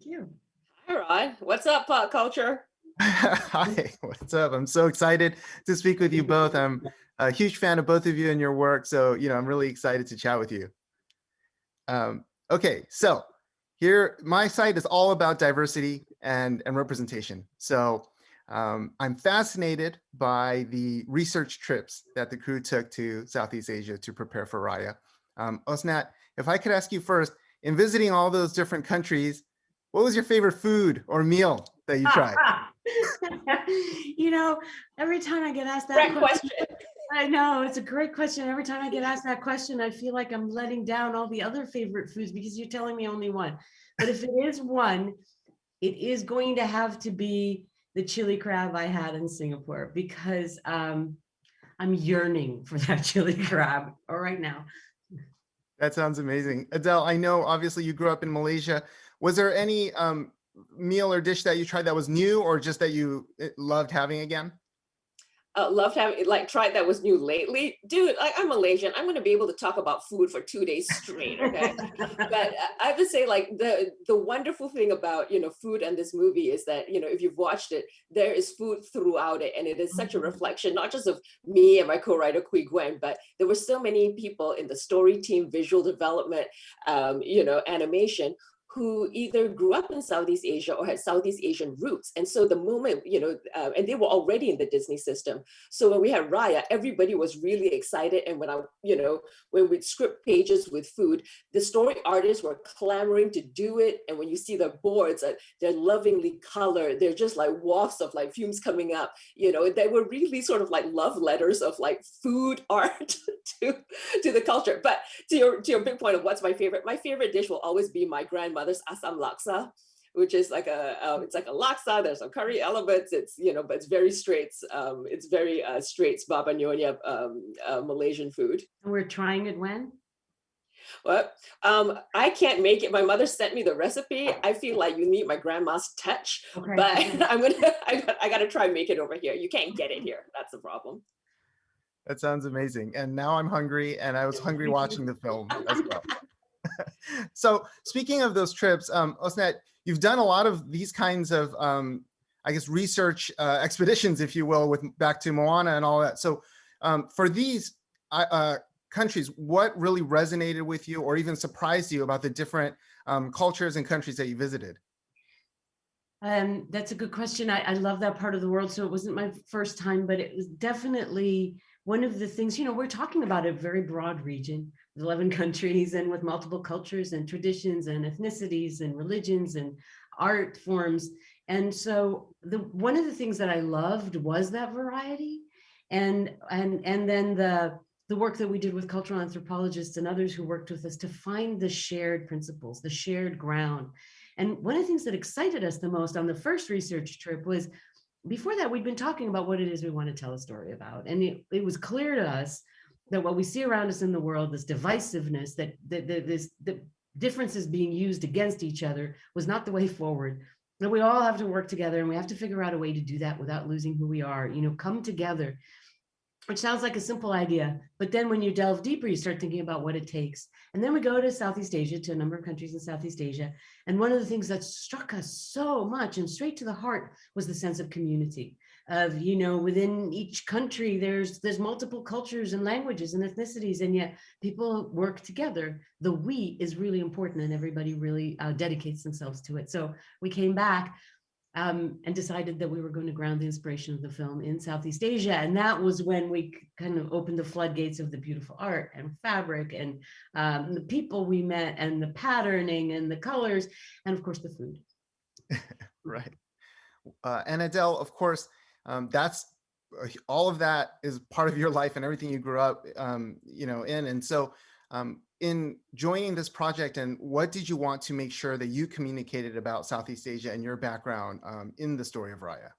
Thank you. Hi, Rod. What's up, pop culture? Hi, what's up? I'm so excited to speak with you both. I'm a huge fan of both of you and your work, so I'm really excited to chat with you. Okay, so here, my site is all about diversity and representation. So I'm fascinated by the research trips that the crew took to Southeast Asia to prepare for Raya. Osnat, if I could ask you first, in visiting all those different countries, what was your favorite food or meal that you tried? You know, every time I get asked that Great question. I know it's a great question. Every time I get asked that question, I feel like I'm letting down all the other favorite foods because you're telling me only one. But if it is one, it is going to have to be the chili crab I had in Singapore because I'm yearning for that chili crab right now. That sounds amazing. Adele, I know obviously you grew up in Malaysia. Was there any meal or dish that you tried that was new or just that you loved having again? Loved having tried that was new lately, dude. I'm Malaysian. I'm going to be able to talk about food for 2 days straight. Okay, but I have to say, like the wonderful thing about food and this movie is that if you've watched it, there is food throughout it, and it is such a reflection not just of me and my co-writer Kui Gwen, but there were so many people in the story team, visual development, animation, who either grew up in Southeast Asia or had Southeast Asian roots. And so the moment, and they were already in the Disney system. So when we had Raya, everybody was really excited. And when we'd script pages with food, the story artists were clamoring to do it. And when you see the boards, they're lovingly colored. They're just like wafts of like fumes coming up. They were really sort of like love letters of like food art to the culture. But to your big point of what's my favorite dish will always be my grandmother's asam laksa, which is like it's like a laksa. There's some curry elements. It's but it's very straights. It's very straights Baba Nyonya Malaysian food. We're trying it when? Well, I can't make it. My mother sent me the recipe. I feel like you need my grandma's touch, okay. But I gotta try and make it over here. You can't get it here. That's the problem. That sounds amazing. And now I'm hungry, and I was hungry watching the film as well. So speaking of those trips, Osnat, you've done a lot of these kinds of, I guess, research expeditions, if you will, with back to Moana and all that. So for these countries, what really resonated with you or even surprised you about the different cultures and countries that you visited? That's a good question. I love that part of the world. So it wasn't my first time, but it was definitely one of the things, we're talking about a very broad region, 11 countries and with multiple cultures and traditions and ethnicities and religions and art forms. And so one of the things that I loved was that variety. And then the work that we did with cultural anthropologists and others who worked with us to find the shared principles, the shared ground. And one of the things that excited us the most on the first research trip was, before that, we'd been talking about what it is we want to tell a story about. And it was clear to us that what we see around us in the world, this divisiveness, the differences being used against each other, was not the way forward. That we all have to work together, and we have to figure out a way to do that without losing who we are, come together. Which sounds like a simple idea, but then when you delve deeper, you start thinking about what it takes. And then we go to Southeast Asia, to a number of countries in Southeast Asia. And one of the things that struck us so much and straight to the heart was the sense of community of, within each country, there's multiple cultures and languages and ethnicities, and yet people work together. The we is really important, and everybody really dedicates themselves to it. So we came back and decided that we were going to ground the inspiration of the film in Southeast Asia. And that was when we kind of opened the floodgates of the beautiful art and fabric and the people we met and the patterning and the colors, and of course the food. Right. And Adele, of course, that's all of that is part of your life and everything you grew up, in. And so in joining this project, and what did you want to make sure that you communicated about Southeast Asia and your background in the story of Raya?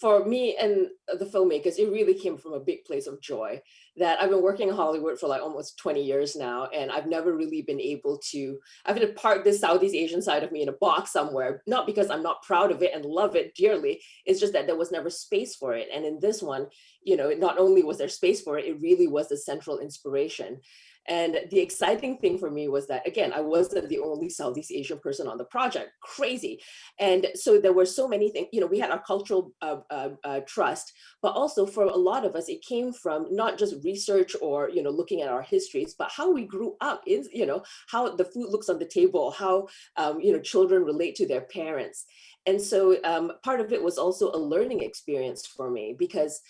For me and the filmmakers, it really came from a big place of joy that I've been working in Hollywood for like almost 20 years now. And I've never really been able to, I've had to park this Southeast Asian side of me in a box somewhere, not because I'm not proud of it and love it dearly. It's just that there was never space for it. And in this one, not only was there space for it, it really was the central inspiration. And the exciting thing for me was that, again, I wasn't the only Southeast Asian person on the project. Crazy. And so there were so many things, we had our cultural trust, but also for a lot of us, it came from not just research or, looking at our histories, but how we grew up in, how the food looks on the table, how, children relate to their parents. And so part of it was also a learning experience for me because,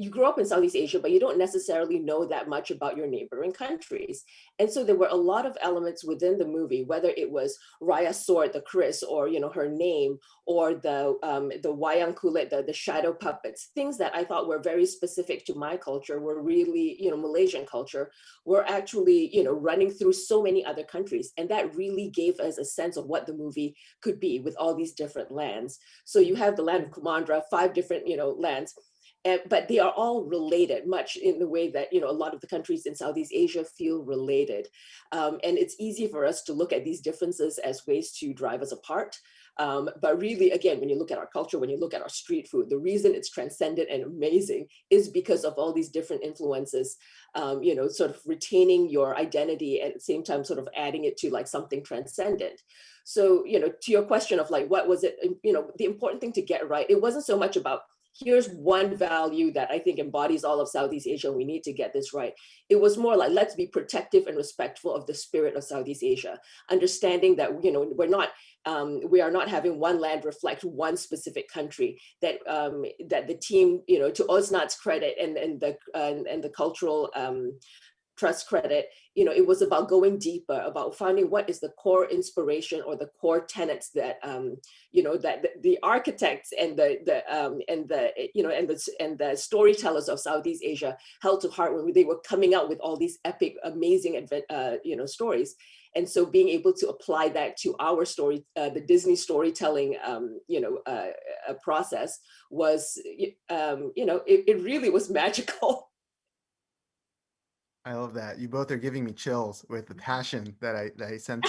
you grow up in Southeast Asia, but you don't necessarily know that much about your neighboring countries. And so there were a lot of elements within the movie, whether it was Raya's sword, the Chris, or her name, or the wayang kulit, the shadow puppets, things that I thought were very specific to my culture, were really Malaysian culture, were actually running through so many other countries, and that really gave us a sense of what the movie could be with all these different lands. So you have the land of Kumandra, 5 different lands. But they are all related, much in the way that a lot of the countries in Southeast Asia feel related. And it's easy for us to look at these differences as ways to drive us apart. But really, again, when you look at our culture, when you look at our street food, the reason it's transcendent and amazing is because of all these different influences, sort of retaining your identity and at the same time sort of adding it to like something transcendent. So, to your question of like, what was it, the important thing to get right, it wasn't so much about here's one value that I think embodies all of Southeast Asia, we need to get this right. It was more like, let's be protective and respectful of the spirit of Southeast Asia, understanding that, we are not having one land reflect one specific country, that that the team, to Osnat's credit and the cultural trust credit, it was about going deeper, about finding what is the core inspiration or the core tenets that, that the architects and the storytellers of Southeast Asia held to heart when they were coming out with all these epic, amazing, stories. And so being able to apply that to our story, the Disney storytelling, process was, it really was magical. I love that. You both are giving me chills with the passion that I sense.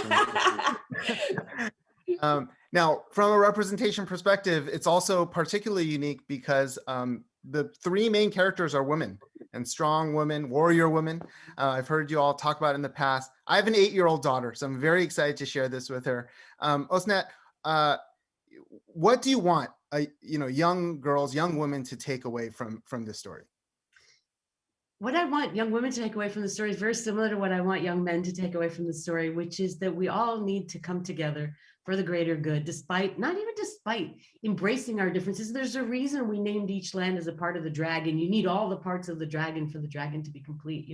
Now, from a representation perspective, it's also particularly unique because the 3 main characters are women, and strong women, warrior women. I've heard you all talk about it in the past. I have an 8-year-old daughter, so I'm very excited to share this with her. Osnat, what do you want, young girls, young women to take away from this story? What I want young women to take away from the story is very similar to what I want young men to take away from the story, which is that we all need to come together for the greater good, despite embracing our differences. There's a reason we named each land as a part of the dragon. You need all the parts of the dragon for the dragon to be complete,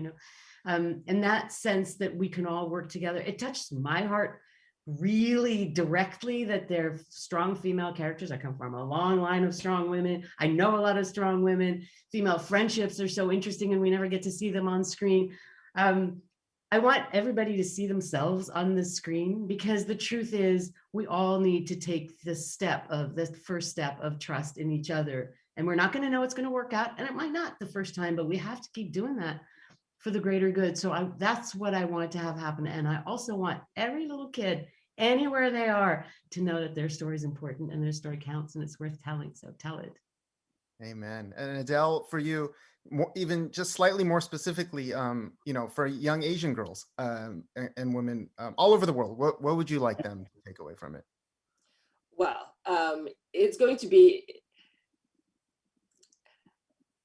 and that sense that we can all work together. It touched my heart really directly that they're strong female characters. I come from a long line of strong women. I know a lot of strong women. Female friendships are so interesting and we never get to see them on screen. I want everybody to see themselves on the screen, because the truth is we all need to take the first step of trust in each other. And we're not going to know it's going to work out, and it might not the first time, but we have to keep doing that for the greater good. So that's what I want to have happen. And I also want every little kid, anywhere they are, to know that their story is important and their story counts and it's worth telling. So tell it. Amen. And Adele, for you, even just slightly more specifically, for young Asian girls and women all over the world, what would you like them to take away from it? Well, it's going to be,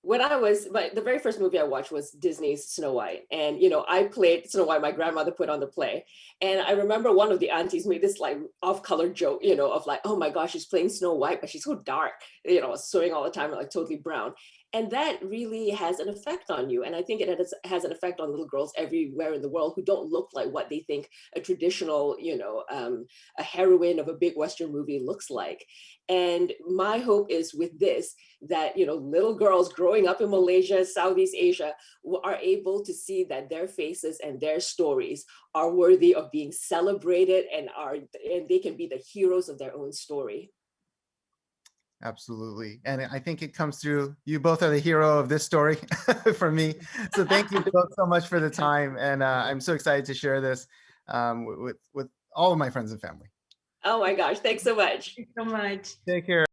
the very first movie I watched was Disney's Snow White. And, I played Snow White, my grandmother put on the play. And I remember one of the aunties made this like off-color joke, of like, oh my gosh, she's playing Snow White, but she's so dark, sewing all the time, like totally brown. And that really has an effect on you. And I think it has an effect on little girls everywhere in the world who don't look like what they think a traditional, a heroine of a big Western movie looks like. And my hope is with this, that, little girls growing up in Malaysia, Southeast Asia, are able to see that their faces and their stories are worthy of being celebrated and they can be the heroes of their own story. Absolutely. And I think it comes through. You both are the hero of this story for me. So thank you both so much for the time. And I'm so excited to share this with all of my friends and family. Oh my gosh, thanks so much. Thanks so much. Take care.